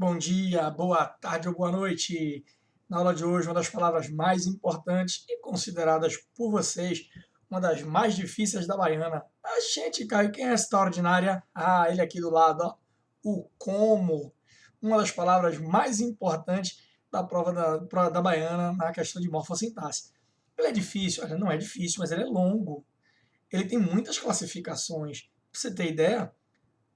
Bom dia, boa tarde ou boa noite. Na aula de hoje, uma das palavras mais importantes e consideradas por vocês uma das mais difíceis da baiana. A gente, Caio, quem é essa ordinária? Ah, ele aqui do lado, ó. O como. Uma das palavras mais importantes da prova da baiana na questão de morfossintaxe. Ele é difícil? Olha, não é difícil, mas ele é longo. Ele tem muitas classificações. Pra você ter ideia,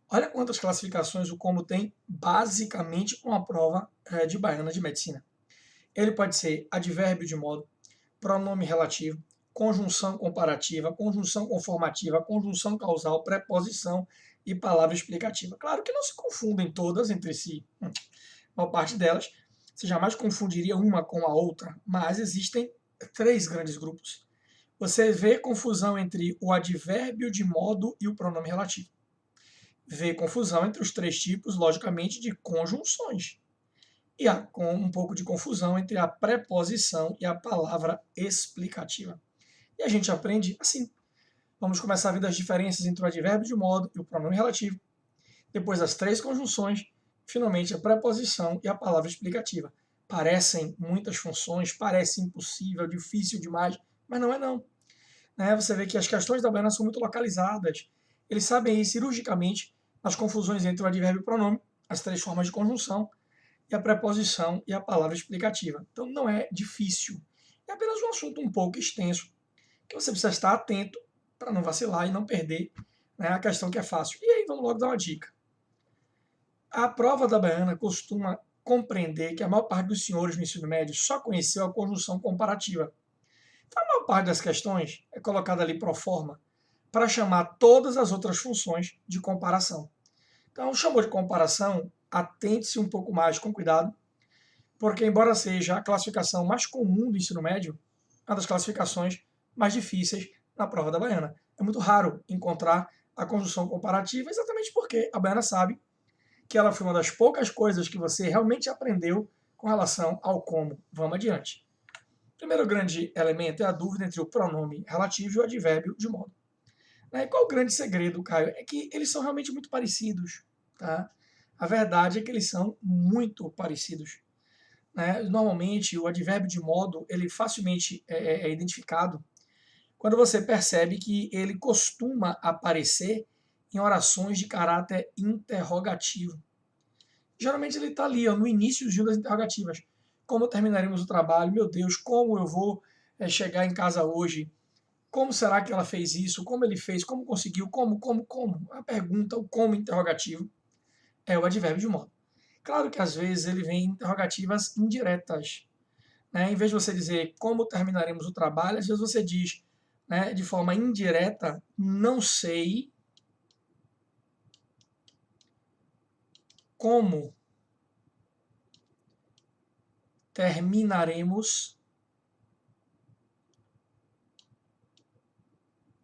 olha quantas classificações o como tem, basicamente, com a prova de baiana de medicina. Ele pode ser advérbio de modo, pronome relativo, conjunção comparativa, conjunção conformativa, conjunção causal, preposição e palavra explicativa. Claro que não se confundem todas entre si, a maior parte delas. Você jamais confundiria uma com a outra, mas existem três grandes grupos. Você vê confusão entre o advérbio de modo e o pronome relativo. Vê confusão entre os três tipos, logicamente, de conjunções. E há com um pouco de confusão entre a preposição e a palavra explicativa. E a gente aprende assim. Vamos começar a ver as diferenças entre o advérbio de modo e o pronome relativo. Depois as três conjunções. Finalmente a preposição e a palavra explicativa. Parecem muitas funções, parece impossível, difícil demais, mas não é não. Você vê que as questões da baiana são muito localizadas. Eles sabem ir cirurgicamente nas confusões entre o advérbio e o pronome, as três formas de conjunção, e a preposição e a palavra explicativa. Então não é difícil. É apenas um assunto um pouco extenso, que você precisa estar atento para não vacilar e não perder, a questão que é fácil. E aí vamos logo dar uma dica. A prova da baiana costuma compreender que a maior parte dos senhores no ensino médio só conheceu a conjunção comparativa. Então, a maior parte das questões é colocada ali pro forma para chamar todas as outras funções de comparação. Então, chamou de comparação, atente-se um pouco mais com cuidado, porque, embora seja a classificação mais comum do ensino médio, é uma das classificações mais difíceis na prova da baiana. É muito raro encontrar a conjunção comparativa, exatamente porque a baiana sabe que ela foi uma das poucas coisas que você realmente aprendeu com relação ao como. Vamos adiante. O primeiro grande elemento é a dúvida entre o pronome relativo e o advérbio de modo. E qual o grande segredo, Caio? É que eles são realmente muito parecidos. Tá? A verdade é que eles são muito parecidos. Normalmente, o advérbio de modo ele facilmente é identificado quando você percebe que ele costuma aparecer em orações de caráter interrogativo. Geralmente ele está ali, ó, no início das interrogativas. Como terminaremos o trabalho? Meu Deus, como eu vou chegar em casa hoje? Como será que ela fez isso? Como ele fez? Como conseguiu? Como? A pergunta, o como interrogativo, é o advérbio de modo. Claro que às vezes ele vem em interrogativas indiretas. Em vez de você dizer como terminaremos o trabalho, às vezes você diz de forma indireta, não sei como terminaremos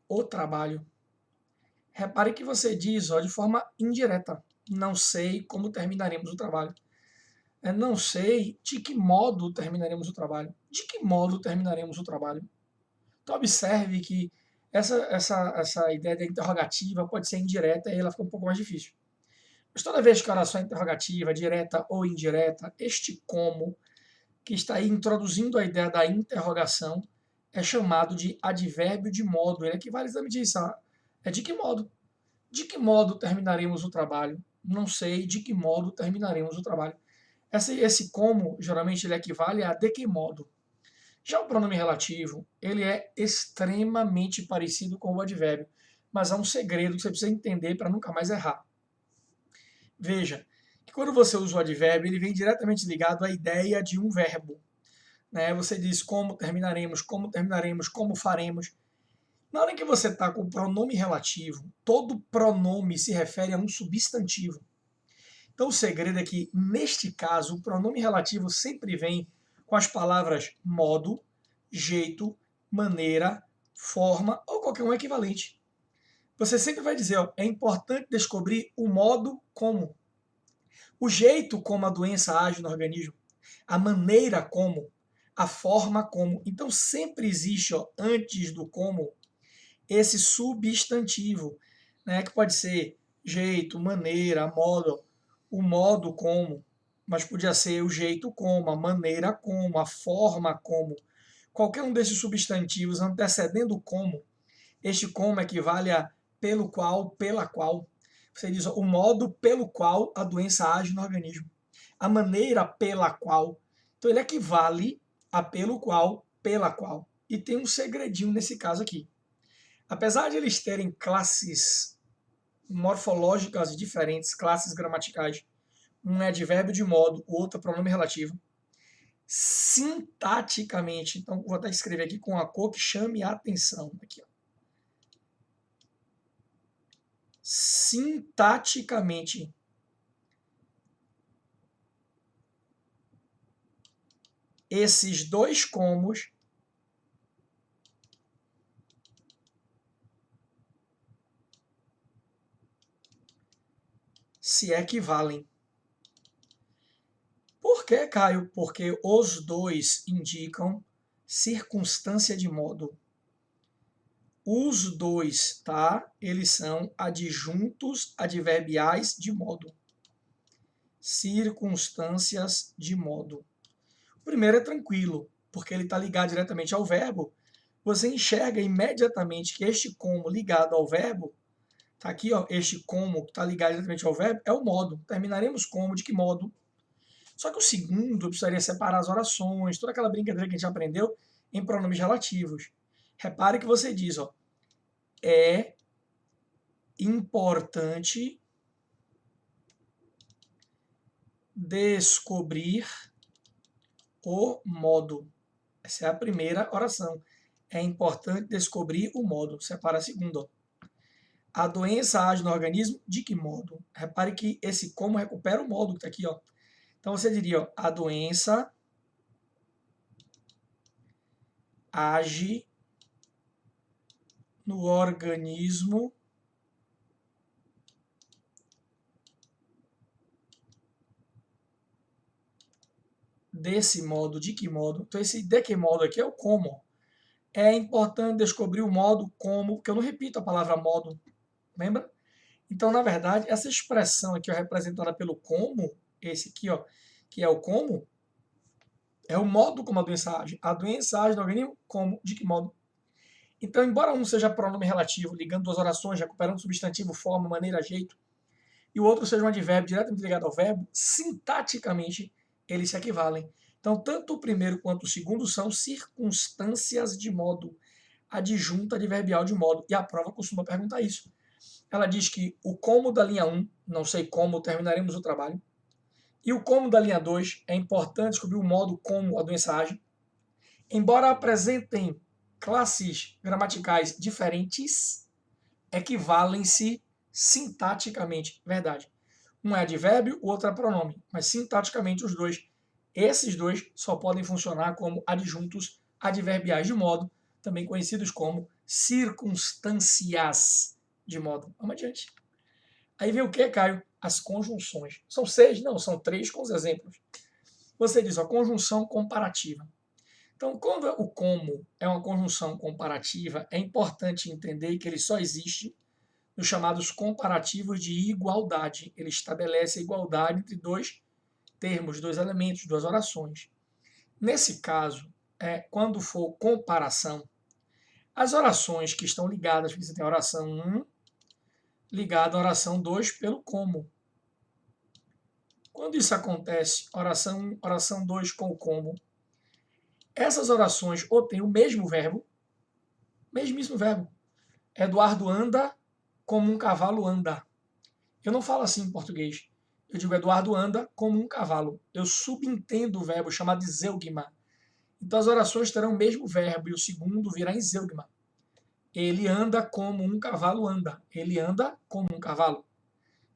o trabalho. Repare que você diz de forma indireta, não sei como terminaremos o trabalho. Não sei de que modo terminaremos o trabalho. De que modo terminaremos o trabalho? Então observe que essa ideia da interrogativa pode ser indireta e ela fica um pouco mais difícil. Mas toda vez que a oração é interrogativa, direta ou indireta, este como, que está aí introduzindo a ideia da interrogação, é chamado de advérbio de modo. Ele equivale exatamente a isso. É de que modo? De que modo terminaremos o trabalho? Não sei de que modo terminaremos o trabalho. Esse como, geralmente, ele equivale a de que modo. Já o pronome relativo, ele é extremamente parecido com o advérbio, mas há um segredo que você precisa entender para nunca mais errar. Veja, que quando você usa o advérbio, ele vem diretamente ligado à ideia de um verbo. Você diz como terminaremos, como faremos. Na hora que você está com o pronome relativo, todo pronome se refere a um substantivo. Então o segredo é que, neste caso, o pronome relativo sempre vem com as palavras modo, jeito, maneira, forma ou qualquer um equivalente. Você sempre vai dizer, é importante descobrir o modo como. O jeito como a doença age no organismo, a maneira como, a forma como. Então sempre existe, antes do como, esse substantivo, que pode ser jeito, maneira, modo, o modo como. mas podia ser o jeito como, a maneira como, a forma como. Qualquer um desses substantivos antecedendo o como, este como equivale a pelo qual, pela qual. Você diz ó, o modo pelo qual a doença age no organismo. A maneira pela qual. Então ele equivale a pelo qual, pela qual. E tem um segredinho nesse caso aqui. Apesar de eles terem classes morfológicas diferentes, classes gramaticais, um é advérbio de modo, o outro é pronome relativo, sintaticamente, então vou até escrever aqui com a cor que chame a atenção. Aqui, ó. Sintaticamente, esses dois comos se equivalem. Por que, Caio? Porque os dois indicam circunstância de modo. Os dois, tá? Eles são adjuntos adverbiais de modo. Circunstâncias de modo. O primeiro é tranquilo, porque ele está ligado diretamente ao verbo. Você enxerga imediatamente que este como ligado ao verbo, tá aqui, ó, este como que está ligado diretamente ao verbo, é o modo. Terminaremos como, de que modo? Só que o segundo, eu precisaria separar as orações, toda aquela brincadeira que a gente aprendeu em pronomes relativos. Repare que você diz, ó, é importante descobrir o modo. Essa é a primeira oração. É importante descobrir o modo. Separa a segunda. Ó. A doença age no organismo de que modo? Repare que esse como recupera o modo que está aqui. Ó. Então você diria, ó, a doença age no organismo desse modo, de que modo? Então esse de que modo aqui é o como. É importante descobrir o modo como, porque eu não repito a palavra modo, lembra? Então, na verdade, essa expressão aqui ó, representada pelo como, esse aqui, ó, que é o como, é o modo como a doença age. A doença age no organismo como, de que modo? Então, embora um seja pronome relativo, ligando duas orações, recuperando substantivo, forma, maneira, jeito, e o outro seja um advérbio diretamente ligado ao verbo, sintaticamente eles se equivalem. Então, tanto o primeiro quanto o segundo são circunstâncias de modo, adjunta adverbial de modo. E a prova costuma perguntar isso. Ela diz que o como da linha 1, não sei como, terminaremos o trabalho, e o como da linha 2, é importante descobrir o modo como a doença age. Embora apresentem classes gramaticais diferentes, equivalem-se sintaticamente. Verdade. Um é advérbio, o outro é pronome, mas sintaticamente os dois, esses dois só podem funcionar como adjuntos adverbiais de modo, também conhecidos como circunstâncias de modo. Vamos adiante. Aí vem o que, Caio? As conjunções. São 6? Não, são 3 com os exemplos. Você diz, a conjunção comparativa. Então, quando o como é uma conjunção comparativa, é importante entender que ele só existe nos chamados comparativos de igualdade. Ele estabelece a igualdade entre dois termos, dois elementos, duas orações. Nesse caso, quando for comparação, as orações que estão ligadas, porque você tem a oração 1 ligada à oração 2 pelo como. Quando isso acontece, oração 1, oração 2 com o como, essas orações ou têm o mesmo verbo, mesmíssimo verbo. Eduardo anda como um cavalo anda. Eu não falo assim em português. Eu digo Eduardo anda como um cavalo. Eu subentendo o verbo chamado de zeugma. Então as orações terão o mesmo verbo e o segundo virá em zeugma. Ele anda como um cavalo anda. Ele anda como um cavalo.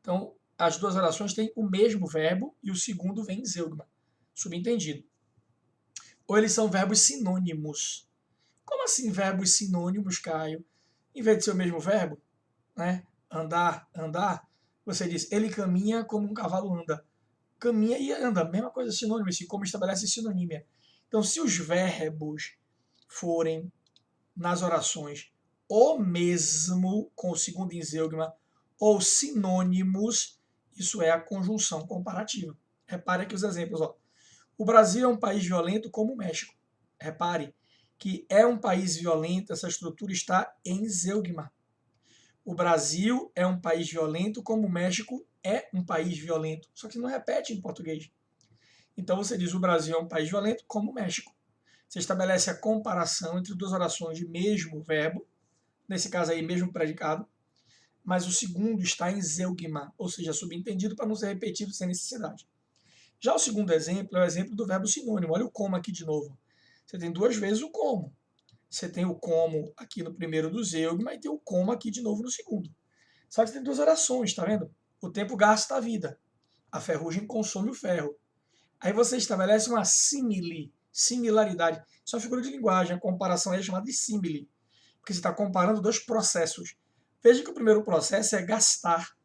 Então as duas orações têm o mesmo verbo e o segundo vem em zeugma. Subentendido. Ou eles são verbos sinônimos. Como assim verbos sinônimos, Caio? Em vez de ser o mesmo verbo, né? Andar, andar, você diz, ele caminha como um cavalo anda. Caminha e anda, mesma coisa, sinônimo, assim como estabelece sinonímia. Então, se os verbos forem nas orações o mesmo, com o segundo em zeugma, ou sinônimos, isso é a conjunção comparativa. Repare aqui os exemplos. Ó. O Brasil é um país violento como o México. Repare que é um país violento, essa estrutura está em zeugma. O Brasil é um país violento como o México é um país violento. Só que não repete em português. Então você diz o Brasil é um país violento como o México. Você estabelece a comparação entre duas orações de mesmo verbo, nesse caso aí mesmo predicado, mas o segundo está em zeugma, ou seja, subentendido para não ser repetido sem necessidade. Já o segundo exemplo é o exemplo do verbo sinônimo. Olha o como aqui de novo. Você tem duas vezes o como. Você tem o como aqui no primeiro do zeugma e tem o como aqui de novo no segundo. Só que você tem duas orações, tá vendo? O tempo gasta a vida. A ferrugem consome o ferro. Aí você estabelece uma similaridade. Isso é uma figura de linguagem, a comparação aí é chamada de simile, porque você está comparando dois processos. Veja que o primeiro processo é gastar,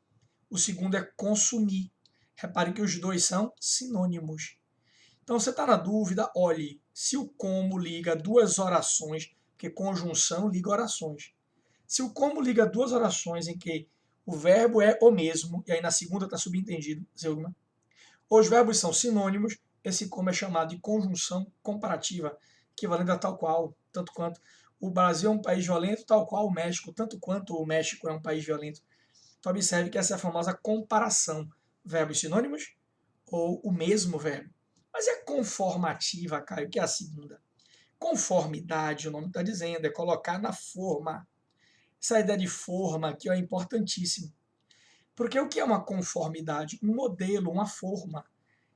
o segundo é consumir. Repare que os dois são sinônimos. Então você está na dúvida, olhe, se o como liga duas orações, porque conjunção liga orações. Se o como liga duas orações em que o verbo é o mesmo, e aí na segunda está subentendido, zeugma, os verbos são sinônimos, esse como é chamado de conjunção comparativa, equivalente a tal qual, tanto quanto. O Brasil é um país violento, tal qual o México, tanto quanto o México é um país violento. Então observe que essa é a famosa comparação. Verbos sinônimos ou o mesmo verbo. Mas é conformativa, Caio, que é a segunda. Conformidade, o nome está dizendo, é colocar na forma. Essa ideia de forma aqui é importantíssima. Porque o que é uma conformidade? Um modelo, uma forma.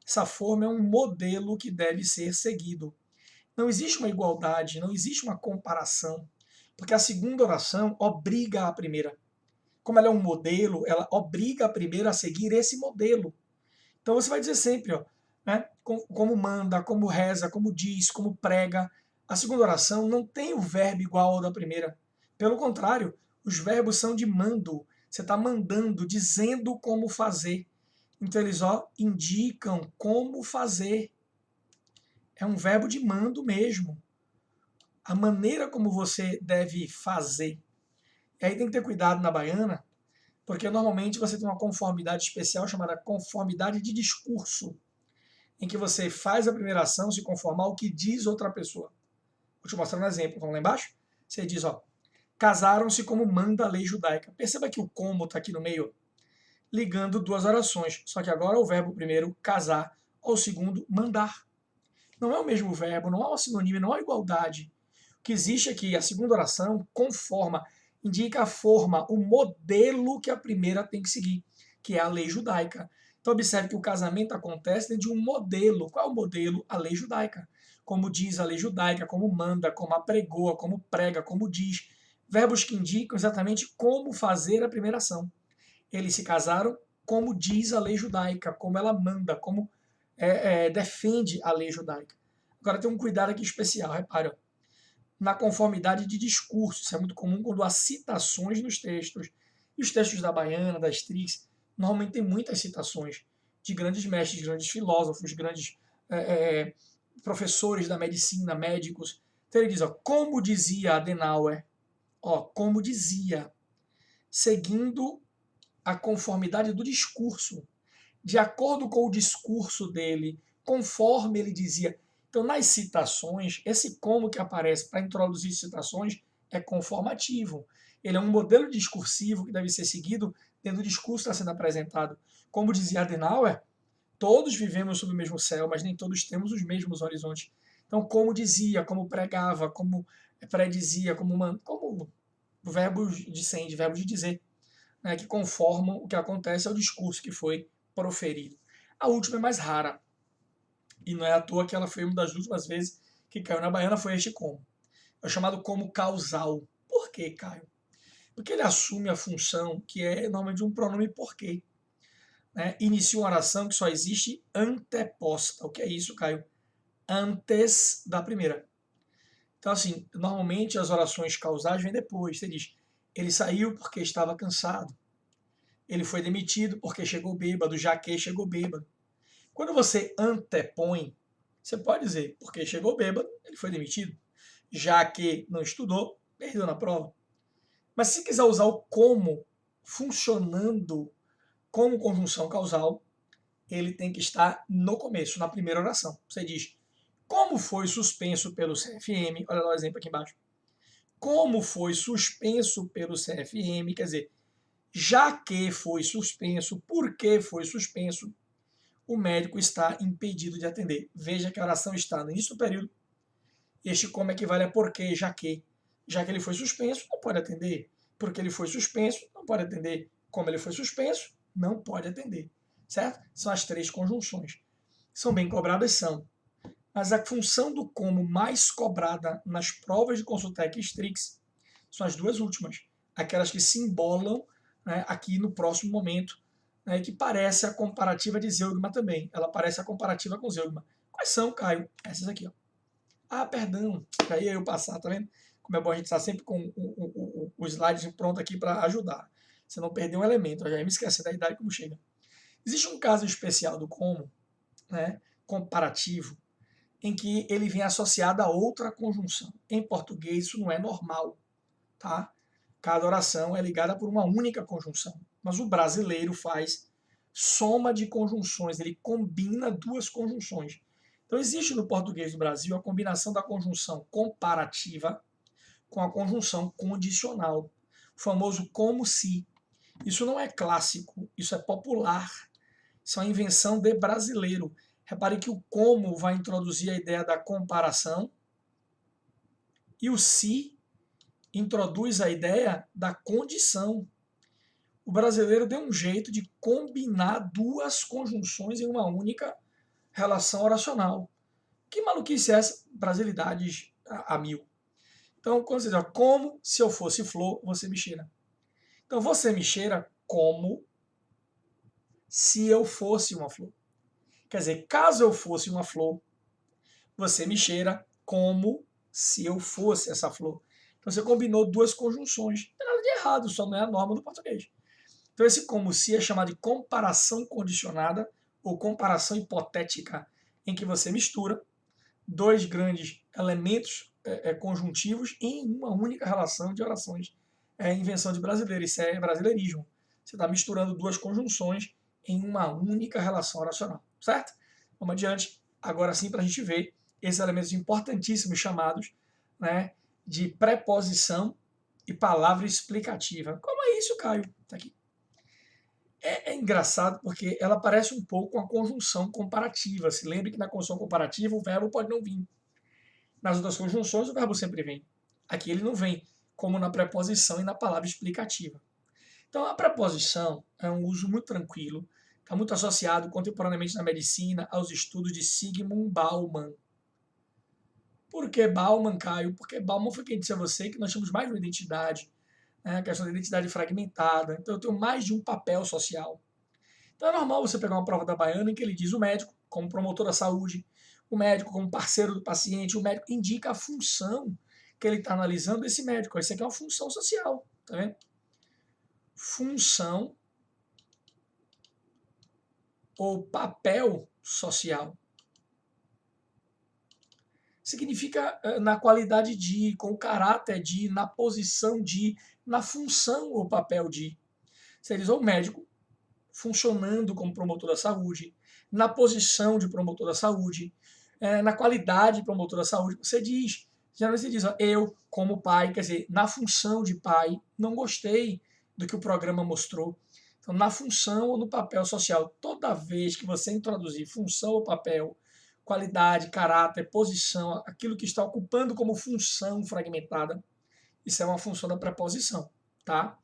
Essa forma é um modelo que deve ser seguido. Não existe uma igualdade, não existe uma comparação, porque a segunda oração obriga a primeira. Como ela é um modelo, ela obriga a primeira a seguir esse modelo. Então você vai dizer sempre, ó, né, como manda, como reza, como diz, como prega. A segunda oração não tem o verbo igual ao da primeira. Pelo contrário, os verbos são de mando. Você está mandando, dizendo como fazer. Então eles indicam como fazer. É um verbo de mando mesmo. A maneira como você deve fazer. E aí tem que ter cuidado na baiana, porque normalmente você tem uma conformidade especial chamada conformidade de discurso, em que você faz a primeira ação se conformar ao que diz outra pessoa. Vou te mostrar um exemplo. Vamos lá embaixo? Você diz, ó, casaram-se como manda a lei judaica. Perceba que o como está aqui no meio, ligando duas orações. Só que agora o verbo primeiro, casar, ou o segundo, mandar. Não é o mesmo verbo, não há uma sinonímia, não há igualdade. O que existe aqui, a segunda oração, conforma, indica a forma, o modelo que a primeira tem que seguir, que é a lei judaica. Então observe que o casamento acontece dentro de um modelo. Qual é o modelo? A lei judaica. Como diz a lei judaica, como manda, como apregoa, como prega, como diz. Verbos que indicam exatamente como fazer a primeira ação. Eles se casaram como diz a lei judaica, como ela manda, como defende a lei judaica. Agora tem um cuidado aqui especial, repare, ó, na conformidade de discurso. Isso é muito comum quando há citações nos textos. E os textos da Baiana, da Strix, normalmente tem muitas citações de grandes mestres, grandes filósofos, grandes professores da medicina, médicos. Então ele diz, ó, como dizia Adenauer, ó, como dizia, seguindo a conformidade do discurso, de acordo com o discurso dele, conforme ele dizia. Então, nas citações, esse como que aparece para introduzir citações é conformativo. Ele é um modelo discursivo que deve ser seguido dentro do discurso que está sendo apresentado. Como dizia Adenauer, todos vivemos sob o mesmo céu, mas nem todos temos os mesmos horizontes. Então, como dizia, como pregava, como predizia, como verbos de sende, verbos de dizer, né, que conformam o que acontece ao discurso que foi proferido. A última é mais rara, e não é à toa que ela foi uma das últimas vezes que caiu na baiana, foi este como. É o chamado como causal. Por que, Caio? Porque ele assume a função que é normalmente um pronome porquê. Né? Inicia uma oração que só existe anteposta. O que é isso, Caio? Antes da primeira. Então, assim, normalmente as orações causais vêm depois. Você diz, ele saiu porque estava cansado. Ele foi demitido porque chegou bêbado, já que chegou bêbado. Quando você antepõe, você pode dizer, porque chegou bêbado, ele foi demitido. Já que não estudou, perdeu na prova. Mas se quiser usar o como funcionando como conjunção causal, ele tem que estar no começo, na primeira oração. Você diz, como foi suspenso pelo CFM, olha lá o exemplo aqui embaixo. Como foi suspenso pelo CFM, quer dizer, já que foi suspenso, por que foi suspenso, o médico está impedido de atender. Veja que a oração está no início do período. Este como equivale a porque, já que. Já que ele foi suspenso, não pode atender. Porque ele foi suspenso, não pode atender. Como ele foi suspenso, não pode atender. Certo? São as três conjunções. São bem cobradas, são. Mas a função do como mais cobrada nas provas de Consultec e Strix são as duas últimas. Aquelas que se embolam, né, aqui no próximo momento, né, que parece a comparativa de Zeugma também. Ela parece a comparativa com Zeugma. Quais são, Caio? Essas aqui, ó. Ah, perdão. Aí eu passar, tá vendo? Como é bom a gente estar sempre com o slide pronto aqui para ajudar. Você não perder um elemento. Eu já ia me esquecer da idade como chega. Existe um caso especial do como, né, comparativo, em que ele vem associado a outra conjunção. Em português isso não é normal, tá? Cada oração é ligada por uma única conjunção. Mas o brasileiro faz soma de conjunções, ele combina duas conjunções. Então existe no português do Brasil a combinação da conjunção comparativa com a conjunção condicional, o famoso como se. Isso não é clássico, isso é popular, isso é uma invenção de brasileiro. Repare que o como vai introduzir a ideia da comparação e o se introduz a ideia da condição. O brasileiro deu um jeito de combinar duas conjunções em uma única relação oracional. Que maluquice é essa? Brasilidades a mil. Então, quando você diz, como se eu fosse flor, você me cheira. Então, você me cheira como se eu fosse uma flor. Quer dizer, caso eu fosse uma flor, você me cheira como se eu fosse essa flor. Então, você combinou duas conjunções. Não tem nada de errado, só não é a norma do português. Então, esse como se é chamado de comparação condicionada ou comparação hipotética, em que você mistura dois grandes elementos conjuntivos em uma única relação de orações. É invenção de brasileiro, isso é brasileirismo. Você está misturando duas conjunções em uma única relação oracional, certo? Vamos adiante, agora sim, para a gente ver esses elementos importantíssimos chamados, né, de preposição e palavra explicativa. Como é isso, Caio? Está aqui. É engraçado porque ela parece um pouco com a conjunção comparativa. Se lembre que na conjunção comparativa o verbo pode não vir. Nas outras conjunções o verbo sempre vem. Aqui ele não vem, como na preposição e na palavra explicativa. Então a preposição é um uso muito tranquilo, está muito associado contemporaneamente na medicina aos estudos de Zygmunt Bauman. Por que Bauman, Caio? Porque Bauman foi quem disse a você que nós temos mais de uma identidade, né? A questão da identidade fragmentada. Então eu tenho mais de um papel social. Então é normal você pegar uma prova da Baiana em que ele diz o médico como promotor da saúde, o médico como parceiro do paciente, o médico indica a função que ele está analisando desse médico. Isso aqui é uma função social, tá vendo? Função ou papel social. Significa na qualidade de, com o caráter de, na posição de, na função ou papel de. Você diz, o médico funcionando como promotor da saúde, na posição de promotor da saúde, na qualidade de promotor da saúde. Você diz, geralmente você diz, ó, eu, como pai, quer dizer, na função de pai, não gostei do que o programa mostrou. Então, na função ou no papel social, toda vez que você introduzir função ou papel, qualidade, caráter, posição, aquilo que está ocupando como função fragmentada, isso é uma função da preposição, tá?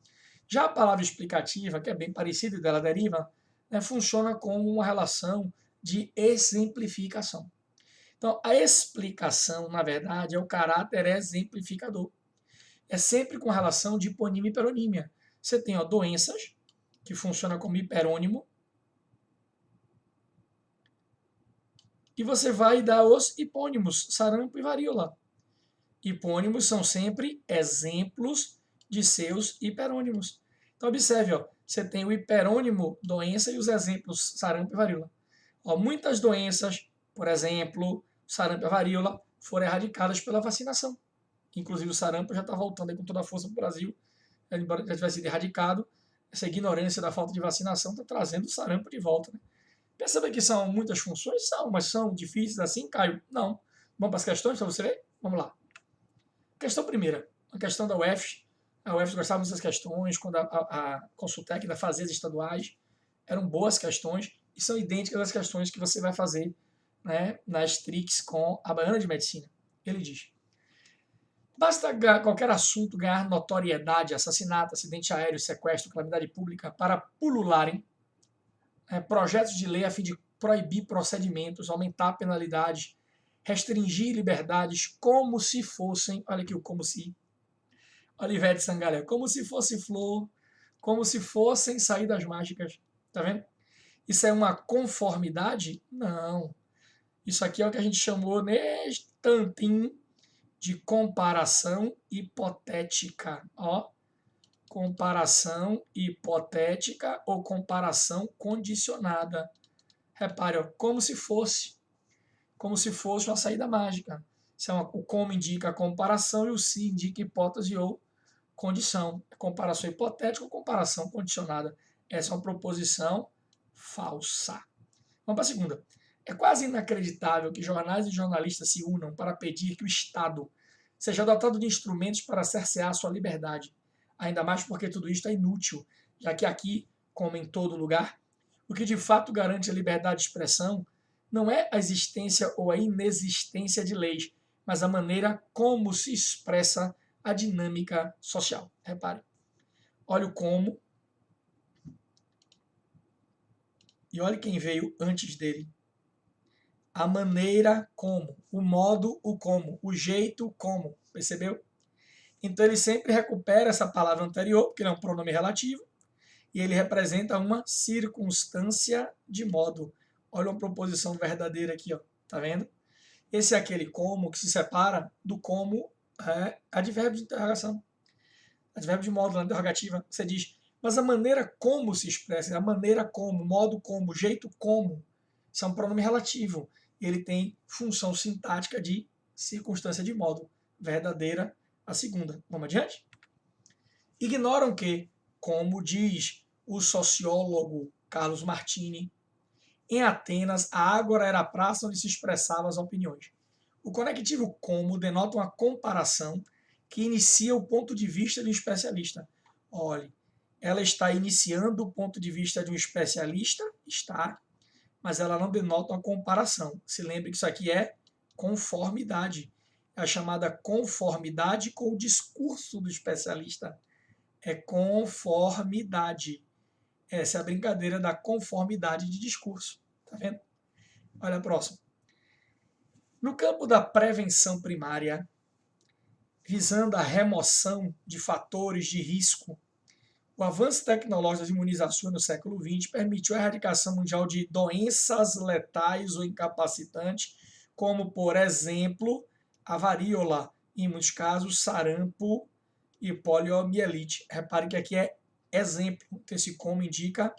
Já a palavra explicativa, que é bem parecida e dela deriva, né, funciona como uma relação de exemplificação. Então, a explicação, na verdade, é o caráter exemplificador. É sempre com relação de hiponímia e hiperonímia. Você tem doenças, que funciona como hiperônimo, e você vai dar os hipônimos, sarampo e varíola. Hipônimos são sempre exemplos de seus hiperônimos. Então, observe, ó, você tem o hiperônimo doença e os exemplos sarampo e varíola. Ó, muitas doenças, por exemplo, sarampo e varíola, foram erradicadas pela vacinação. Inclusive o sarampo já está voltando aí com toda a força para o Brasil, embora já tivesse sido erradicado. Essa ignorância da falta de vacinação está trazendo o sarampo de volta, né? Perceba que são muitas funções? São, mas são difíceis assim, Caio? Não. Vamos para as questões para você ver? Vamos lá. Questão primeira, a questão da UEFS. A UEFS gostava dessas questões, quando a Consultec ainda fazia as estaduais, eram boas questões e são idênticas às questões que você vai fazer, né, nas TRICs com a Baiana de Medicina. Ele diz: basta qualquer assunto ganhar notoriedade, assassinato, acidente aéreo, sequestro, calamidade pública, para pulularem projetos de lei a fim de proibir procedimentos, aumentar penalidades, restringir liberdades, como se fossem, olha aqui o como se, Olivete Sangalé, como se fosse flor, como se fossem saídas mágicas, tá vendo? Isso é uma conformidade? Não. Isso aqui é o que a gente chamou neste tantinho de comparação hipotética, ó. Comparação hipotética ou comparação condicionada. Repare, ó, como se fosse uma saída mágica. O como indica a comparação e o se indica hipótese ou condição. Comparação hipotética ou comparação condicionada. Essa é uma proposição falsa. Vamos para a segunda. É quase inacreditável que jornais e jornalistas se unam para pedir que o Estado seja dotado de instrumentos para cercear sua liberdade. Ainda mais porque tudo isto é inútil, já que aqui, como em todo lugar, o que de fato garante a liberdade de expressão não é a existência ou a inexistência de leis, mas a maneira como se expressa a dinâmica social. Repare. Olha o como e olhe quem veio antes dele. A maneira como, o modo, o como, o jeito como, percebeu? Então ele sempre recupera essa palavra anterior, porque ele é um pronome relativo, e ele representa uma circunstância de modo. Olha uma proposição verdadeira aqui, ó, tá vendo? Esse é aquele como que se separa do como advérbio de interrogação. Advérbio de modo na interrogativa, você diz, mas a maneira como se expressa, a maneira como, modo como, jeito como, isso é um pronome relativo. Ele tem função sintática de circunstância de modo. Verdadeira, a segunda. Vamos adiante? Ignoram que, como diz o sociólogo Carlos Martini, em Atenas, a ágora era a praça onde se expressavam as opiniões. O conectivo como denota uma comparação que inicia o ponto de vista de um especialista. Olhe, ela está iniciando o ponto de vista de um especialista? Está, mas ela não denota uma comparação. Se lembre que isso aqui é conformidade. É a chamada conformidade com o discurso do especialista. É conformidade. Essa é a brincadeira da conformidade de discurso. Tá vendo? Olha a próxima. No campo da prevenção primária, visando a remoção de fatores de risco, o avanço tecnológico das imunizações no século XX permitiu a erradicação mundial de doenças letais ou incapacitantes, como, por exemplo, a varíola, em muitos casos, sarampo e poliomielite. Repare que aqui é exemplo, então esse como indica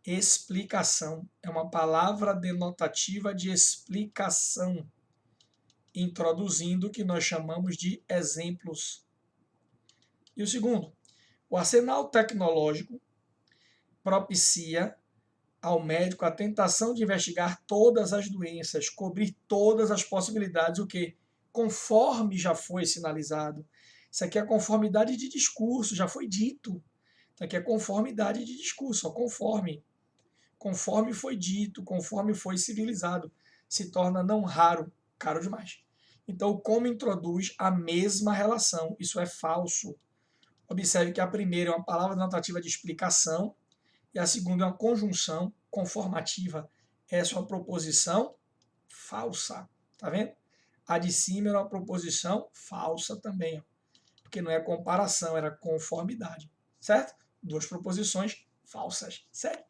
explicação. É uma palavra denotativa de explicação, introduzindo o que nós chamamos de exemplos. E o segundo, o arsenal tecnológico propicia ao médico a tentação de investigar todas as doenças, cobrir todas as possibilidades, o que? Conforme já foi sinalizado. Isso aqui é conformidade de discurso, já foi dito. Isso aqui é conformidade de discurso, ó, conforme. Conforme foi dito, conforme foi civilizado. Se torna não raro, caro demais. Então, como introduz a mesma relação, isso é falso. Observe que a primeira é uma palavra denotativa de explicação e a segunda é uma conjunção conformativa. Essa é uma proposição falsa. Tá vendo? A de cima era uma proposição falsa também, ó, porque não é comparação, era conformidade. Certo? Duas proposições falsas. Sério?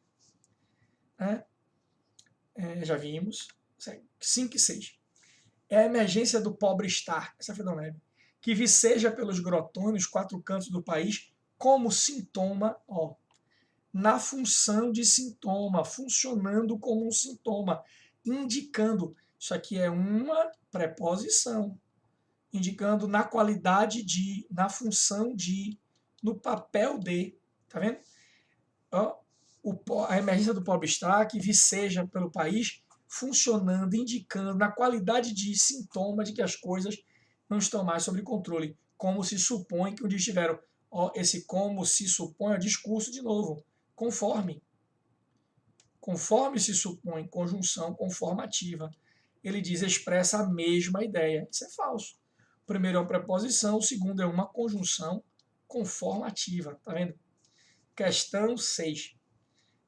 Já vimos. 5 e 6. É a emergência do pobre estar, essa foi da Web, que viceja pelos grotões nos 4 cantos do país como sintoma, ó, na função de sintoma, funcionando como um sintoma, indicando, isso aqui é uma preposição, indicando na qualidade de, na função de, no papel de, tá vendo? Ó, a emergência do pobre está, que viceja pelo país, funcionando, indicando na qualidade de sintoma de que as coisas não estão mais sob controle, como se supõe que um dia estiveram. Esse como se supõe é o discurso de novo, conforme. Conforme se supõe, conjunção conformativa. Ele diz, expressa a mesma ideia. Isso é falso. O primeiro é uma preposição, o segundo é uma conjunção conformativa. Tá vendo? Questão 6.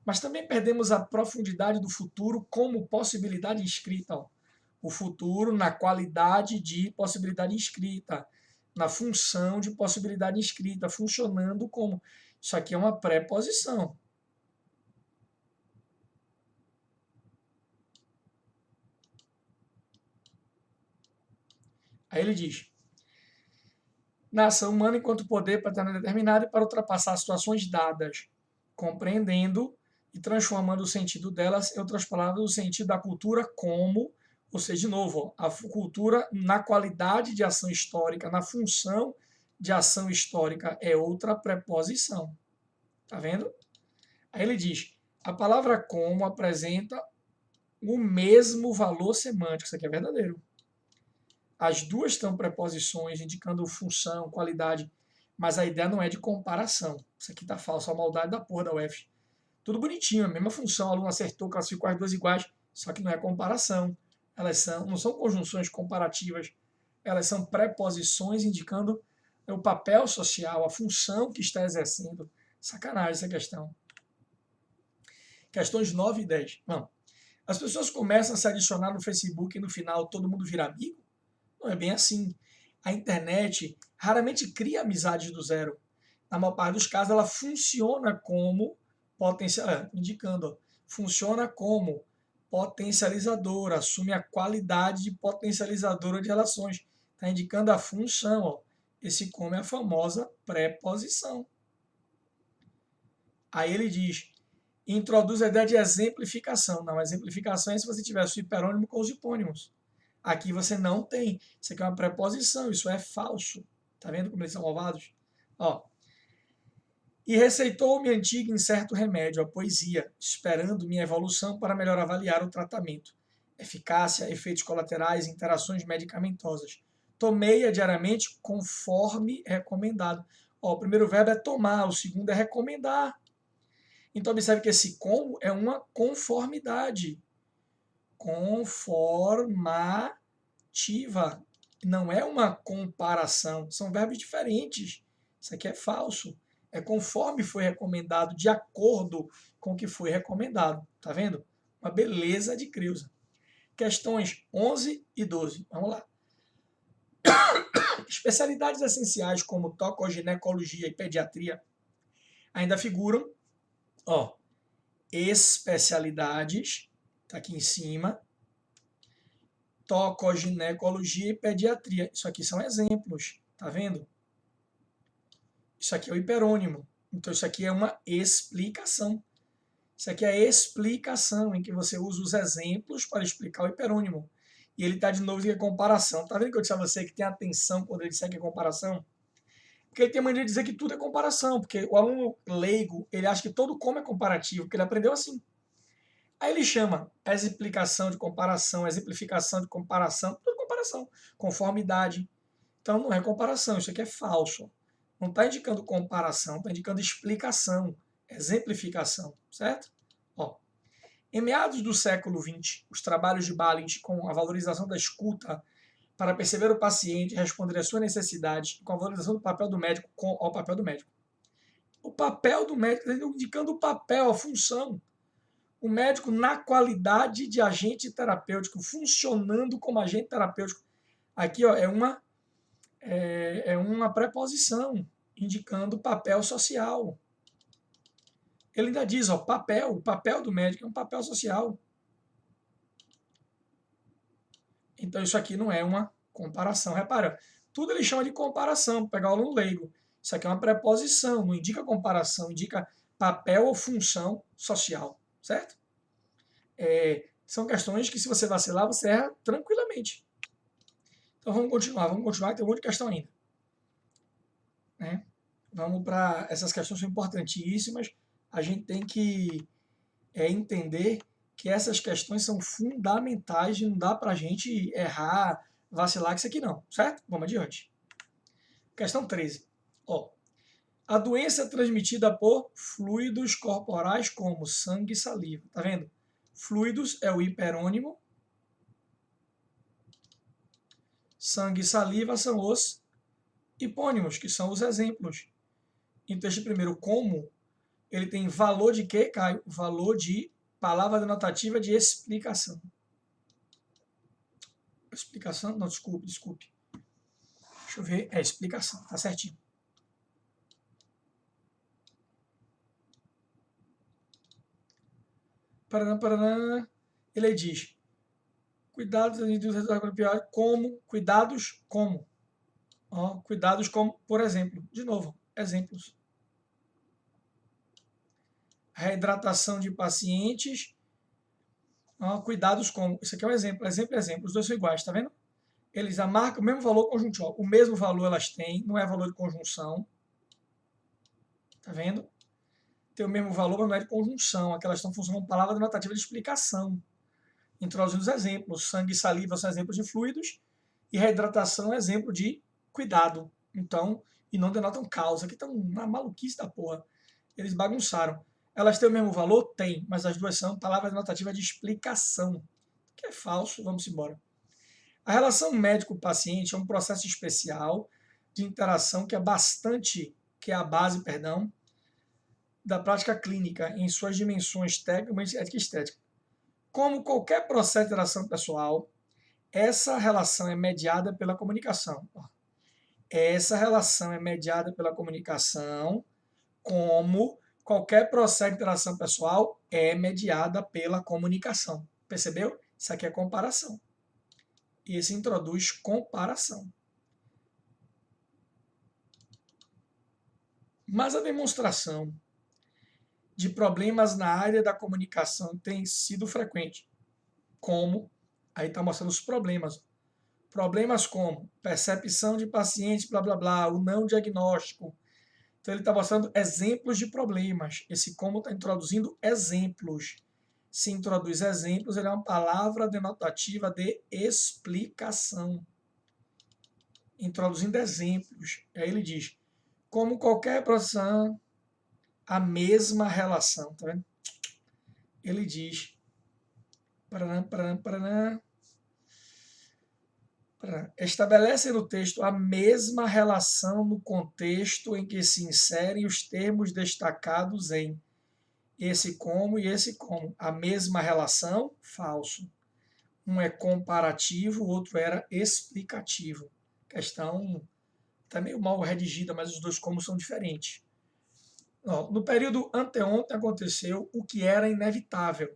Mas também perdemos a profundidade do futuro como possibilidade inscrita. Ó. O futuro na qualidade de possibilidade inscrita, na função de possibilidade inscrita, funcionando como. Isso aqui é uma preposição. Aí ele diz: na ação humana, enquanto poder para estar determinado e para ultrapassar situações dadas, compreendendo e transformando o sentido delas, em outras palavras, o sentido da cultura como, ou seja, de novo, a cultura na qualidade de ação histórica, na função de ação histórica, é outra preposição. Tá vendo? Aí ele diz: a palavra como apresenta o mesmo valor semântico. Isso aqui é verdadeiro. As duas estão preposições indicando função, qualidade, mas a ideia não é de comparação. Isso aqui tá falso, a maldade da porra da UF. Tudo bonitinho, a mesma função, o aluno acertou, classificou as duas iguais, só que não é comparação. Elas não são conjunções comparativas, elas são preposições indicando o papel social, a função que está exercendo. Sacanagem essa questão. Questões 9 e 10. Não. As pessoas começam a se adicionar no Facebook e no final todo mundo vira amigo? Não é bem assim. A internet raramente cria amizades do zero. Na maior parte dos casos, ela funciona como indicando, funciona como potencializadora, assume a qualidade de potencializadora de relações. Está indicando a função. Ó. Esse como é a famosa preposição. Aí ele diz, introduz a ideia de exemplificação. Não, exemplificação é se você tivesse o hiperônimo com os hipônimos. Aqui você não tem. Isso aqui é uma preposição, isso é falso. Tá vendo como eles são malvados? Ó. E receitou-me antigo incerto remédio, a poesia, esperando minha evolução para melhor avaliar o tratamento. Eficácia, efeitos colaterais, interações medicamentosas. Tomei-a diariamente conforme recomendado. Ó, o primeiro verbo é tomar, o segundo é recomendar. Então observe que esse como é uma conformidade. Conformativa. Não é uma comparação. São verbos diferentes. Isso aqui é falso. É conforme foi recomendado, de acordo com o que foi recomendado. Tá vendo? Uma beleza de Creusa. Questões 11 e 12. Vamos lá. Especialidades essenciais como tocoginecologia e pediatria ainda figuram. Ó, especialidades, tá aqui em cima, tocoginecologia e pediatria. Isso aqui são exemplos, tá vendo? Isso aqui é o hiperônimo. Então isso aqui é uma explicação. Isso aqui é a explicação, em que você usa os exemplos para explicar o hiperônimo. E ele está de novo em comparação. Tá vendo que eu disse a você que tem atenção quando ele disser que é comparação? Porque ele tem a mania de dizer que tudo é comparação, porque o aluno leigo, ele acha que todo como é comparativo, porque ele aprendeu assim. Aí ele chama a explicação de comparação, a exemplificação de comparação, tudo comparação, conformidade. Então não é comparação, isso aqui é falso. Não está indicando comparação, está indicando explicação, exemplificação, certo? Ó, em meados do século XX, os trabalhos de Balint com a valorização da escuta para perceber o paciente, responder às suas necessidades, com a valorização do papel do médico ao papel do médico. O papel do médico, indicando o papel, a função. O médico na qualidade de agente terapêutico, funcionando como agente terapêutico. Aqui ó, é uma preposição, indicando papel social. Ele ainda diz, ó, o papel do médico é um papel social. Então isso aqui não é uma comparação. Repara, tudo ele chama de comparação, pegar o aluno leigo. Isso aqui é uma preposição, não indica comparação, indica papel ou função social, certo? São questões que se você vacilar, você erra tranquilamente. Então vamos continuar, que tem um monte de questão ainda. Né? Vamos para essas questões são importantíssimas. a gente tem que entender que essas questões são fundamentais e não dá para a gente errar, vacilar com isso aqui não, certo? Vamos adiante. Questão 13. Ó, a doença é transmitida por fluidos corporais como sangue e saliva. Tá vendo? Fluidos é o hiperônimo. Sangue e saliva são os hipônimos, que são os exemplos. Então, este primeiro como, ele tem valor de quê, Caio? Valor de palavra denotativa de explicação. Explicação? Não, desculpe. Deixa eu ver. É explicação, tá certinho. Paraná. Ele diz, cuidados como, cuidados como. Ó, cuidados como, por exemplo. De novo, exemplos. Reidratação de pacientes. Ó, cuidados como. Isso aqui é um exemplo. Exemplo. Os dois são iguais, tá vendo? Eles marcam o mesmo valor conjuntivo. O mesmo valor elas têm, não é valor de conjunção. Tá vendo? Tem o mesmo valor, mas não é de conjunção. Aquelas estão funcionando palavra denotativa de explicação. Introduzindo os exemplos. Sangue e saliva são exemplos de fluidos. E reidratação é exemplo de cuidado. Então, e não denotam causa. Aqui estão uma maluquice da porra. Eles bagunçaram. Elas têm o mesmo valor? Tem, mas as duas são palavras denotativas de explicação. Que é falso, vamos embora. A relação médico-paciente é um processo especial de interação que é a base, da prática clínica em suas dimensões técnicas, ética e estética. Como qualquer processo de interação pessoal, essa relação é mediada pela comunicação. Essa relação é mediada pela comunicação, como qualquer processo de interação pessoal é mediada pela comunicação. Percebeu? Isso aqui é comparação. E esse introduz comparação. Mas a demonstração de problemas na área da comunicação tem sido frequente. Como? Aí está mostrando os problemas. Problemas como percepção de pacientes, blá blá blá, o não diagnóstico. Então ele está mostrando exemplos de problemas. Esse como está introduzindo exemplos. Se introduz exemplos, ele é uma palavra denotativa de explicação. Introduzindo exemplos. Aí ele diz, como qualquer profissão, a mesma relação, tá vendo? Ele diz, estabelece no texto a mesma relação no contexto em que se inserem os termos destacados em esse como e esse como. A mesma relação, falso. Um é comparativo, o outro era explicativo. Questão está meio mal redigida, mas os dois como são diferentes. No período anteontem aconteceu o que era inevitável,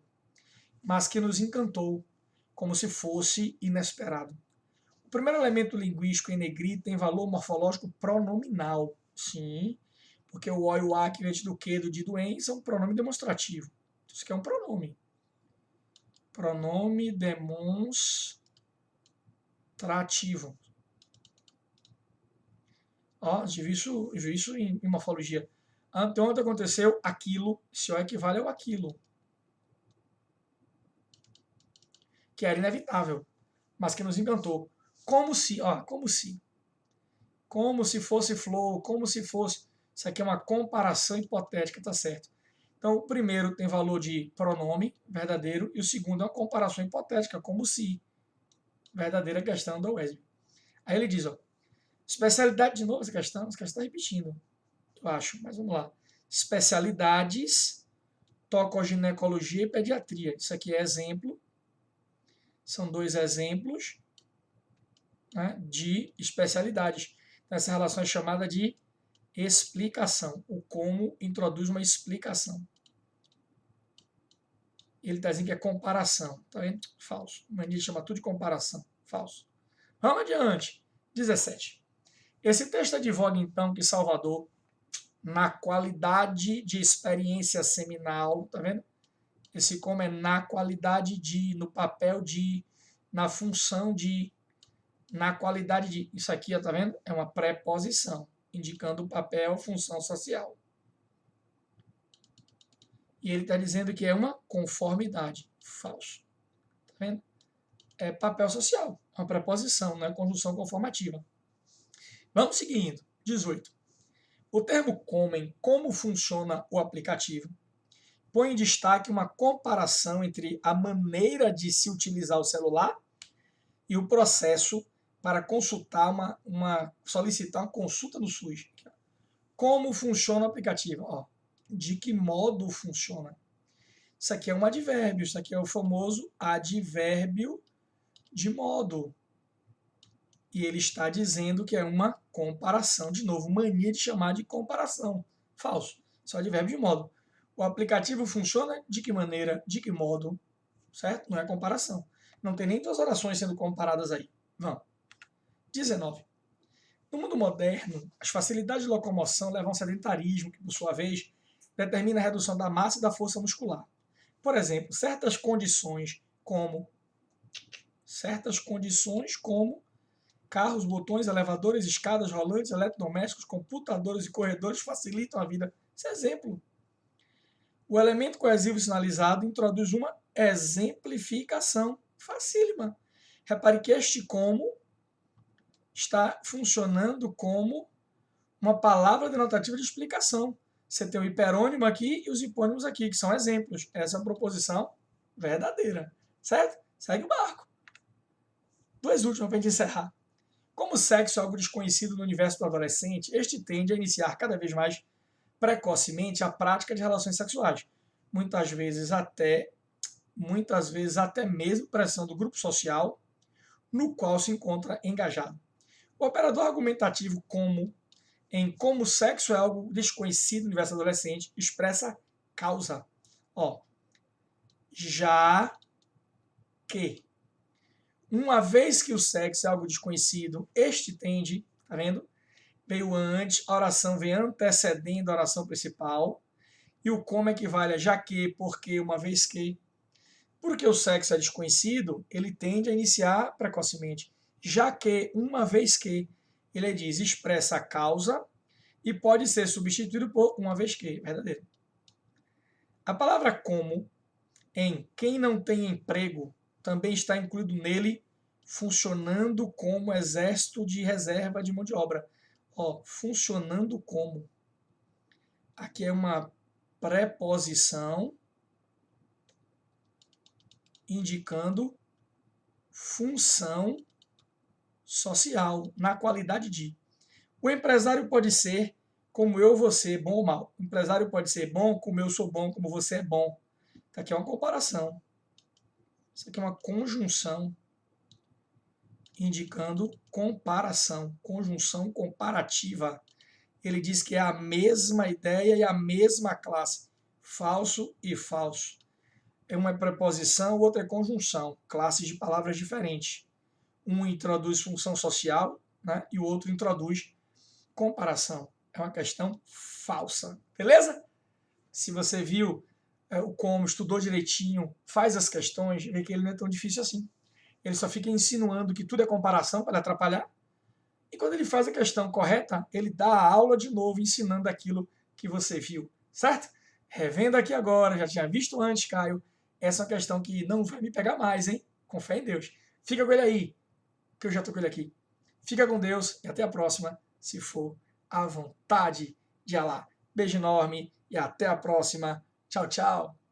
mas que nos encantou, como se fosse inesperado. O primeiro elemento linguístico em negrito tem valor morfológico pronominal. Sim, porque o o e o a que vem antes do que, do de, do em, são pronome demonstrativo. Isso aqui é um pronome. Pronome demonstrativo. Ó, viu isso em morfologia. Anteontem aconteceu aquilo, se o equivale ao aquilo. Que era inevitável, mas que nos encantou. Como se fosse flor, como se fosse. Isso aqui é uma comparação hipotética, tá certo? Então, o primeiro tem valor de pronome verdadeiro e o segundo é uma comparação hipotética, como se. Verdadeira questão do Wesley. Aí ele diz, ó, especialidade de novo, essa questão está repetindo, eu acho, mas vamos lá. Especialidades, tocoginecologia e pediatria. Isso aqui é exemplo. São dois exemplos, né, de especialidades. Essa relação é chamada de explicação. O como introduz uma explicação. Ele está dizendo que é comparação. Tá vendo? Falso. O Manil chama tudo de comparação. Falso. Vamos adiante. 17. Esse texto advoga, então, que Salvador, na qualidade de experiência seminal, tá vendo? Esse como é na qualidade de, no papel de, na função de, na qualidade de. Isso aqui, tá vendo? É uma preposição, indicando o papel, função social. E ele está dizendo que é uma conformidade. Falso. Tá vendo? É papel social, uma preposição, não é conjunção conformativa. Vamos seguindo. 18. O termo comem, como funciona o aplicativo, põe em destaque uma comparação entre a maneira de se utilizar o celular e o processo para consultar solicitar uma consulta no SUS. Como funciona o aplicativo? Ó, de que modo funciona? Isso aqui é um advérbio, isso aqui é o famoso advérbio de modo. E ele está dizendo que é uma comparação. De novo, mania de chamar de comparação. Falso. Só advérbio de modo. O aplicativo funciona de que maneira, de que modo, certo? Não é comparação. Não tem nem duas orações sendo comparadas aí. Vamos. 19. No mundo moderno, as facilidades de locomoção levam ao sedentarismo, que, por sua vez, determina a redução da massa e da força muscular. Por exemplo, certas condições como carros, botões, elevadores, escadas rolantes, eletrodomésticos, computadores e corredores facilitam a vida. Esse é exemplo. O elemento coesivo sinalizado introduz uma exemplificação facílima. Repare que este como está funcionando como uma palavra denotativa de explicação. Você tem o hiperônimo aqui e os hipônimos aqui, que são exemplos. Essa é uma proposição verdadeira. Certo? Segue o barco. Duas últimas para a gente encerrar. Como o sexo é algo desconhecido no universo do adolescente, este tende a iniciar cada vez mais precocemente a prática de relações sexuais. Muitas vezes até mesmo pressão do grupo social no qual se encontra engajado. O operador argumentativo como o sexo é algo desconhecido no universo adolescente expressa causa. Ó, já que, uma vez que o sexo é algo desconhecido, este tende, tá vendo? Veio antes, a oração vem antecedendo a oração principal, e o como equivale a já que, porque, uma vez que. Porque o sexo é desconhecido, ele tende a iniciar precocemente. Já que, uma vez que, ele diz expressa a causa e pode ser substituído por uma vez que, verdadeiro. A palavra como, em quem não tem emprego, também está incluído nele, funcionando como exército de reserva de mão de obra. Ó, funcionando como. Aqui é uma preposição indicando função social, na qualidade de. O empresário pode ser como eu, você, bom ou mal. O empresário pode ser bom como eu sou bom, como você é bom. Isso aqui é uma comparação. Isso aqui é uma conjunção indicando comparação, conjunção comparativa. Ele diz que é a mesma ideia e a mesma classe. Falso e falso. Uma é preposição, o outro é conjunção. Classes de palavras diferentes. Um introduz função social, né, e o outro introduz comparação. É uma questão falsa. Beleza? Se você viu o como, estudou direitinho, faz as questões, vê que ele não é tão difícil assim. Ele só fica insinuando que tudo é comparação para atrapalhar. E quando ele faz a questão correta, ele dá a aula de novo, ensinando aquilo que você viu. Certo? Revendo aqui agora, já tinha visto antes, Caio. Essa é uma questão que não vai me pegar mais, hein? Com fé em Deus. Fica com ele aí, que eu já estou com ele aqui. Fica com Deus e até a próxima, se for a vontade de Allah. Beijo enorme e até a próxima. Tchau, tchau.